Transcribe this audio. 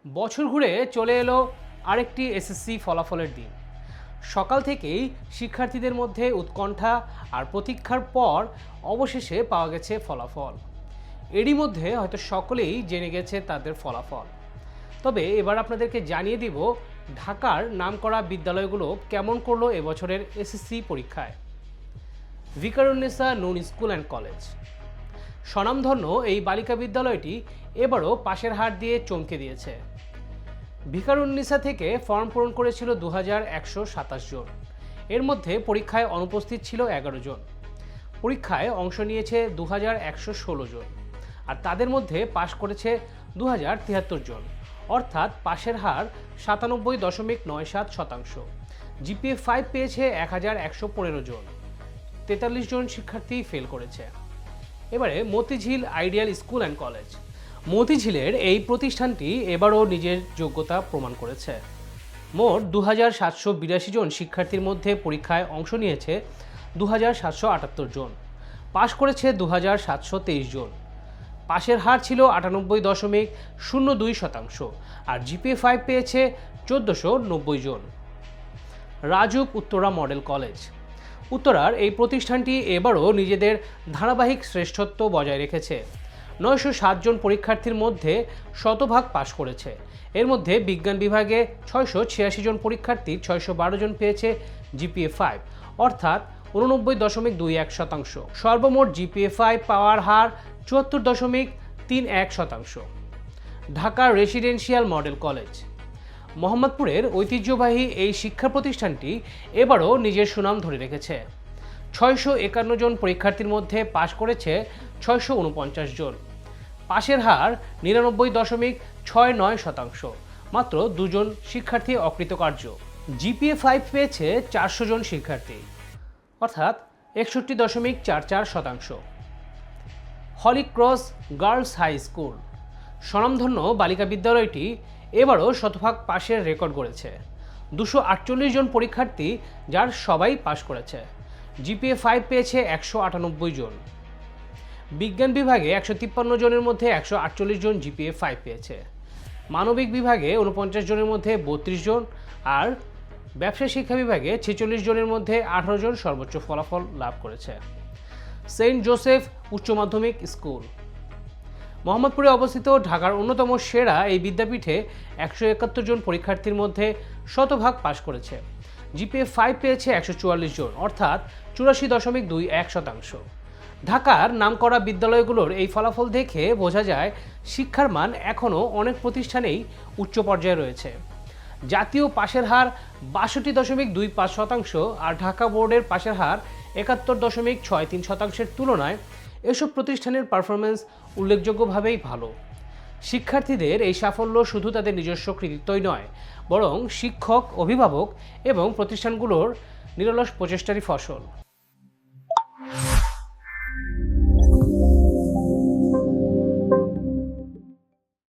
বছর ঘুরে চলে এলো আরেকটি এসএসসি ফলাফলের দিন। সকাল থেকেই শিক্ষার্থীদের মধ্যে উৎকণ্ঠা আর প্রতীক্ষার পর অবশেষে পাওয়া গেছে ফলাফল। এরই মধ্যে হয়তো সকলেই জেনে গেছে তাদের ফলাফল। তবে এবার আপনাদেরকে জানিয়ে দিব ঢাকার নামকরা বিদ্যালয়গুলো কেমন করলো এবছরের এসএসসি পরীক্ষায়। ভিকারুন্নেসা নুন স্কুল অ্যান্ড কলেজ স্বনামধন্য এই বালিকা বিদ্যালয়টি এবারও পাশের হার দিয়ে চমকে দিয়েছে। ভিকারুন্নিসা থেকে ফর্ম পূরণ করেছিল 2127 জন। এর মধ্যে পরীক্ষায় অনুপস্থিত ছিল 11 জন। পরীক্ষায় অংশ নিয়েছে 2116 জন, আর তাদের মধ্যে পাশ করেছে 2073 জন, অর্থাৎ পাশের হার 97.97%। জিপিএ 5 পেয়েছে 1115 জন, 43 জন শিক্ষার্থী ফেল করেছে। এবারে Motijheel ideal school and college. মতিঝিলের এই প্রতিষ্ঠানটি এবারও নিজের যোগ্যতা প্রমাণ করেছে। মোট 2782 জন শিক্ষার্থীর মধ্যে পরীক্ষায় অংশ নিয়েছে 2778 জন, পাশ করেছে 2723 জন। পাশের হার ছিল 98.02%, আর জিপিএ 5 পেয়েছে 1490 জন। Rajuk Uttara model college. উত্তরার এই প্রতিষ্ঠানটি এবারও নিজেদের ধারাবাহিক শ্রেষ্ঠত্ব বজায় রেখেছে। 907 জন পরীক্ষার্থীর মধ্যে শতভাগ পাশ করেছে। এর মধ্যে বিজ্ঞান বিভাগে 686 জন পরীক্ষার্থী 612 জন পেয়েছে জিপিএ 5, অর্থাৎ 89.21%। সর্বমোট জিপিএ 5 পাওয়ার হার 74.31%। Dhaka residential model college. মোহাম্মদপুরের ঐতিহ্যবাহী এই শিক্ষা প্রতিষ্ঠানটি এবারও নিজের সুনাম ধরে রেখেছে। 651 জন পরীক্ষার্থীর মধ্যে পাশ করেছে 649 জন। পাশের হার 99.69%। মাত্র 2 জন শিক্ষার্থী অকৃতকার্য। জিপিএ 5 পেয়েছে 400 জন শিক্ষার্থী, অর্থাৎ 61.44%। Holy Cross girls high school. স্বনামধন্য বালিকা বিদ্যালয়টি এবারও শতভাগ পাশের রেকর্ড গড়েছে। 248 জন পরীক্ষার্থী, যার সবাই পাশ করেছে। জিপিএ 5 পেয়েছে 198 জন। বিজ্ঞান বিভাগে 153 জনের মধ্যে 148 জন জিপিএ 5 পেয়েছে। মানবিক বিভাগে 49 জনের মধ্যে 32 জন, আর ব্যবসা শিক্ষা বিভাগে 46 জনের মধ্যে 18 জন সর্বোচ্চ ফলাফল লাভ করেছে। সেন্ট জোসেফ উচ্চ মাধ্যমিক স্কুল। মোহাম্মদপুরে অবস্থিত ঢাকার অন্যতম সেরা এই বিদ্যাপীঠে 171 জন পরীক্ষার্থীর মধ্যে শতভাগ পাশ করেছে। জিপিএ 5 পেয়েছে 144 জন, অর্থাৎ 84.21%। ঢাকার নামকরা বিদ্যালয়গুলোর এই ফলাফল দেখে বোঝা যায় শিক্ষার মান এখনও অনেক প্রতিষ্ঠানেই উচ্চ পর্যায়ে রয়েছে। জাতীয় পাশের হার 62.25%, আর ঢাকা বোর্ডের পাশের হার 71.63%-এর তুলনায় এসব প্রতিষ্ঠানের পারফরমেন্স উল্লেখযোগ্যভাবেই ভালো। শিক্ষার্থীদের এই সাফল্য শুধু তাদের নিজস্ব কৃতিত্বই নয়, বরং শিক্ষক, অভিভাবক এবং প্রতিষ্ঠানগুলোর নিরলস প্রচেষ্টারই ফসল।